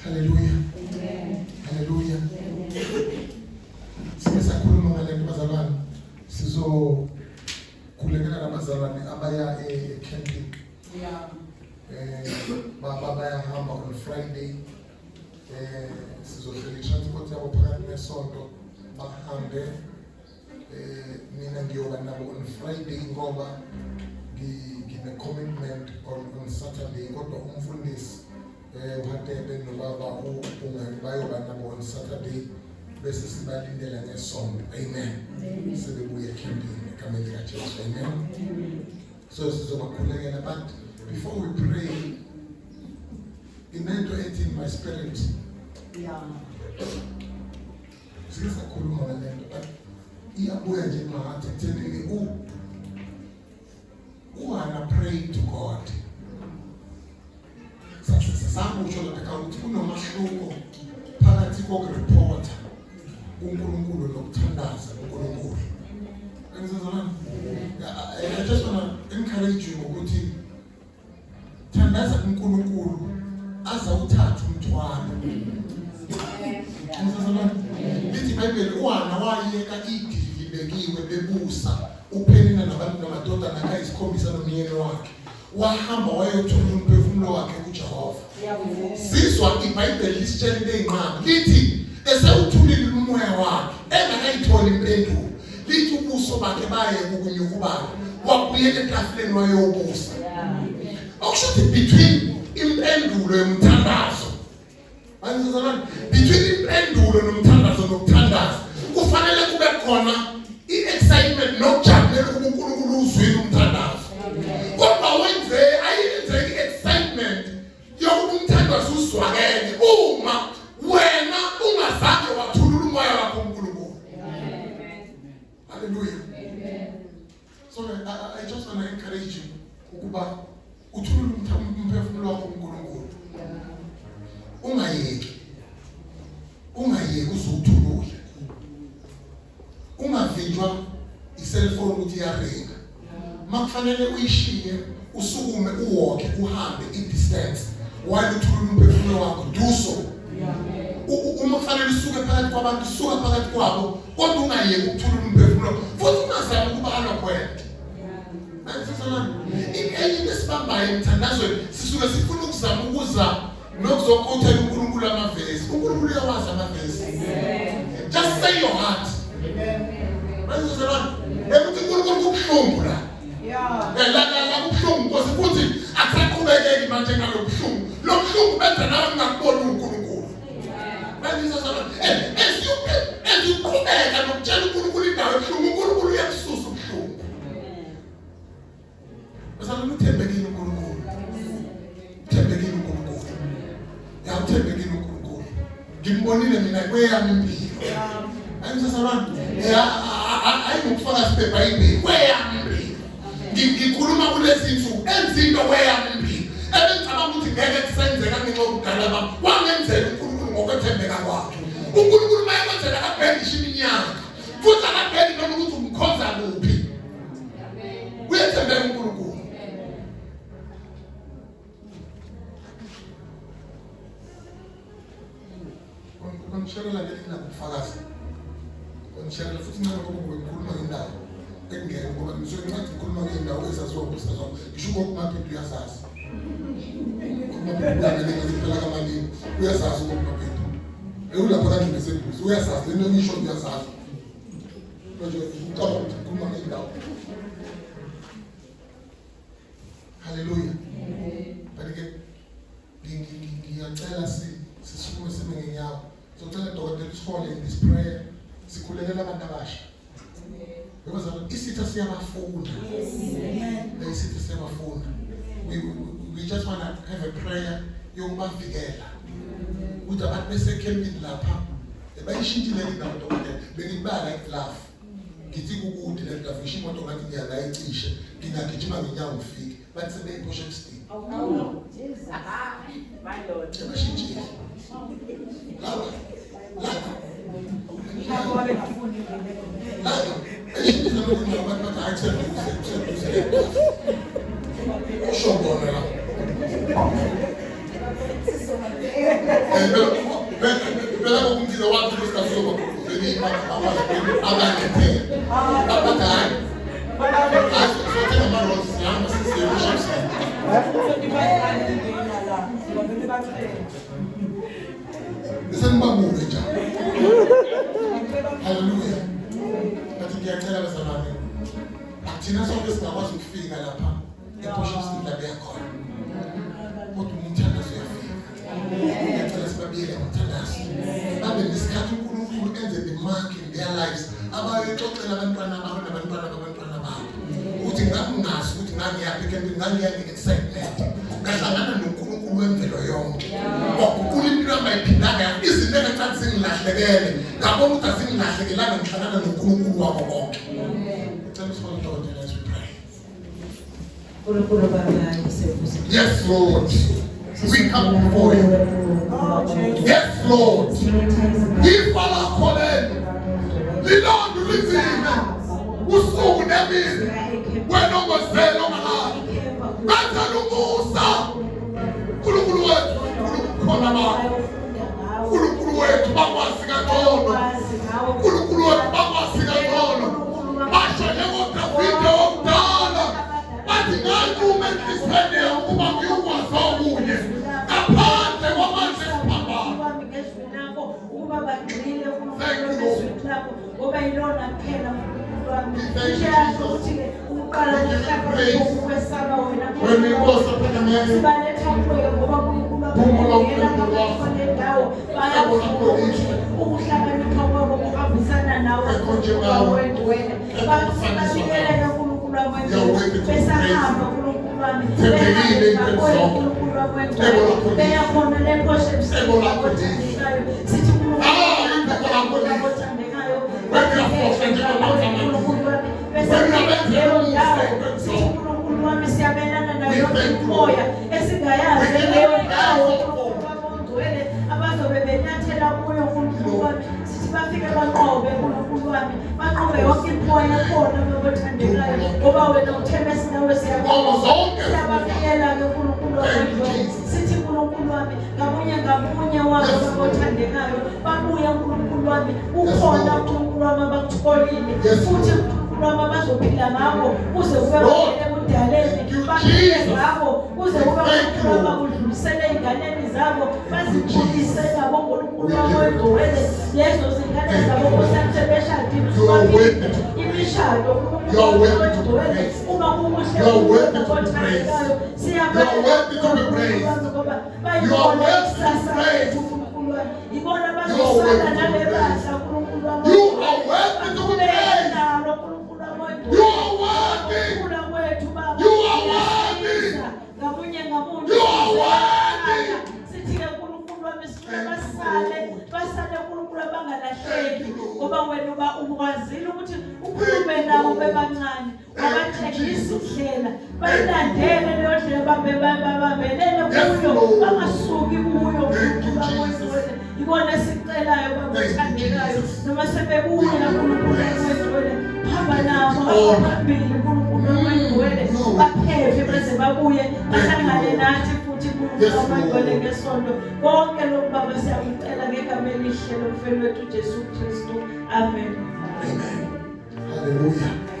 Hallelujah. Hallelujah. Sisakhuluma ngale nto bazalwane. Sizokhulekela nabazalwane abaya camping. Yeah. Baba bayahamba on Friday. Sizohlela transport yabo phakathi nesonto bahambe. Mina ngiyoba nabo on Friday ngoba ngine commitment on Saturday kodwa umfundisi uhatebe nobaba bayoba nabo on Saturday bese sibalindela ngesonto. Amen. Sebebuye camping egameni likaJesu. Amen. So sizobakhulekela, but before we pray, inento ethi in my spirit. Yeah. Sisakhuluma ngale nto, but iyabuya nje mahathi ekutheni uHana pray to God. Sakusho lapha ukuthi kunomahluko phakathi kokureport uNkulunkulu nokuthandaza uNkulunkulu. I just want to encourage you ukuthi thandaza uNkulunkulu azawuthatha umthwalo. Lithi iBhayibheli uHana wayeka idili bekiwe bebusa uphenina nabantu namadodana akayisikhombisa nomyeni wakhe. Wahamba wayothola umphefumulo wakhe kuJehova. Sizwa iBhayibheli lisitshela into eyinqaba. Lithi esewuthulile umoya wakhe engakayithola impendulo. Lithi ubuso bakhe baye kukunyukubala. Wabuyela etafuleni wayobusa. Okusho ukuthi between impendulo yomthandazo. Between impendulo nomthandazo nokuthandaza kufanele kube khona i-excitement nokujabulela uNkulunkulu uzwile umthandazo. Kodwa wenze ayenzeki excitement yokuba umthandazo uzwakele uma wena ungazange wathulula umoya wakho uNkulunkulu. Hallelujah. So I just want to encourage you ukuba uthulule umphefumulo wakho uNkulunkulu. Ungayeki uzuthulule. Ungavinjwa iselfone ukuthi iyaringa. Makufanele uyishiye usukume uwalke uhambe i-distance while uthulula umphefumulo wakho, do so. Uma kufanele usuke phakathi kwabantu suka phakathi kwabo kodwa ungayeki ukuthulula umphefumulo futhi ungazami ukubalwa kwento. Enye esibambayo emthandazweni sisuke sifuna ukuzama ukuza nokuzokhothela uNkulunkulu amavesi. uNkulunkulu uyawazi amavesi. Just say your heart. Ukuthi uNkulunkulu kubuhlungu la. La kubuhlungu because futhi akuqhubekeki manje ngalobuhlungu. Lo buhlungu benza nawe ungakuboni uNkulunkulu. Eziqhubeka nokutshela uNkulunkulu indawo ebuhlungu, uNkulunkulu uyakususa ubuhlungu. Bazalwane uthembekile uNkulunkulu. Uthembekile uNkulunkulu. Uthembekile uNkulunkulu. Ngimbonile mina kweyami impilo. Ayingukufaka sibeBhayibheli kweyami impilo. Ngikhuluma kulezi insuku enzinto kweyami impilo. Ebengicabanga ukuthi ngeke kusenzeka ngenxa yokudala bami. Wangenzela uNkulunkulu ngokwethembeka kwakhe. uNkulunkulu mayekwenzela akabhekisha iminyaka. Futhi akabheki noma ukuthi umkhonza kuphi. Uyethembeka uNkulunkulu. Konishela ngelina ukufakaza. Konishela futhi nami ngokukhuluma ngendawo ekungeke ngoba ngizoncane ukukhuluma ngendawo ezaziwa ngosazwa. Ngisho ngokumaphephi uyazazi. Ngokumaphephi phela kamalini uyazazi ngokumaphephi. Ulapha kanti beseduze uyazazi lento ngisho uyazazi. Manje uqaba ukukhuluma ngendawo. Hallelujah. Balike ngiyacela sisukume sime ngenyawo. Socela dokotela usifole in this prayer. Sikhulekela abantu abasha. Because isitha siyabafunda. Isitha siyabafunda. We just want to have a prayer yokubavikela. Ukuthi abantu besekhempini lapha bayishintile indawo dokotela. Bengibala iglove. Ngithi kukude le glove ngisho imoto ngathi ngiyalayicishe. Ngingagijima ngenyawo ngifike. Bathi sebeyiphosha emstini. Oh, Jesus. My Lord. Ebashintshile. Laba. Usho bona la. Phela kumthize wathi kusithathwa ukuzeni abangethele. Abakani. Sothela amarosi sihamba sisiyosha. Nisenibabule njalo. Hallelujah. Bathi ngiyacela bazalwane. Thina sonke singakwazi ukufika lapha. Ephosha isindla beyakhona. Kodwa umthandazo uyafika. Ngiyacela sibabiyele umthandazo. Babe nesikhathi uNkulunkulu enze the mark in their lives. Abayexoxela abantwana babo nabantwana babantwana babo. Ukuthi ngakungazi ukuthi ngangiyaphi kanti ngangiyani excitement. Ngahlangana noNkulunkulu wemvelo yonke. Waguqula impilo yami ayiphindanga izinto engathi zingilahlekele. Ngabona ukuthi azingilahlekelanga ngihlangana noNkulunkulu wabo bonke. Ngicela sifone uDokotela as we pray. Yes, Lord. We come before you. Yes, Lord. If Allah calling, Lord, listen. Usuku nemini. Wena ongozelo malala. Batha lomusa. UNkulunkulu wethu, khona bakho. UNkulunkulu wethu bakwazi kangcono. UNkulunkulu wethu bakwazi kangcono. Basho njengoDavide omdala. Bathi ngalume isibene ukuba ngiyukwazi okunye. Ngaphandle kwamanje siphambana. Ngoba yilona phela uNkulunkulu ukuthi uqala ngokwesaba wena sibaletha kuwe ngoba uNkulunkulu ndawo ukuhlakanipha kwabo kuhambisana nawe wena basikelele uNkulunkulu wethu besahamba uNkulunkulu wami beyakhona lephosha emsebenzini sithi siyabelana nayo umoya esingayazi leyo ndawo abazobe benyathela kuyo uNkulunkulu wami sithi bafike banqobe uNkulunkulu wami banqobe yonke imimoya ekhona ngokuthandekayo ngoba wena uthembe sinawe siyababiyela uNkulunkulu wami sithi uNkulunkulu wami ngamunye wabo ngokuthandekayo babuye uNkulunkulu wami ukhona uNkulunkulu wami abakutholile futhi uNkulunkulu wami abazophila ngabo uze ube ebudaleni baphile ngabo uze ube uNkulunkulu wami akudlulisele ey'nganeni zabo bazikhulise ngabo uNkulunkulu wami oyingcwele lezo zingane zabo kusebeshadile imishado uNkulunkulu wami oyingcwele uma kukuhle ngokuthandekayo siyabonga ngoba bayibona ikusasa lethu uNkulunkulu wami ibona bazosala nalebahla uNkulunkulu wami You are worthy to be praised. You are worthy. You are worthy. You are worthy. Sithike uNkulunkulu wami basale uNkulunkulu abangalahleki ngoba wena uba ukwazile ukuthi ukhulume nabo bebancane wabathekisa indlela bayilandele leyo ndlela babelele kuyo bangasuki kuyo ibona sicelayo babuthandekayo noma sebebuya uNkulunkulu wethu hamba nabo phambili uNkulunkulu wethu baphephe bese babuye bahlangane nathi futhi uNkulunkulu wethu ngesonto konke lokhu baba siyakucela ngegama elihle lomfelo wethu Jesu Kristu amen. Amen. Hallelujah.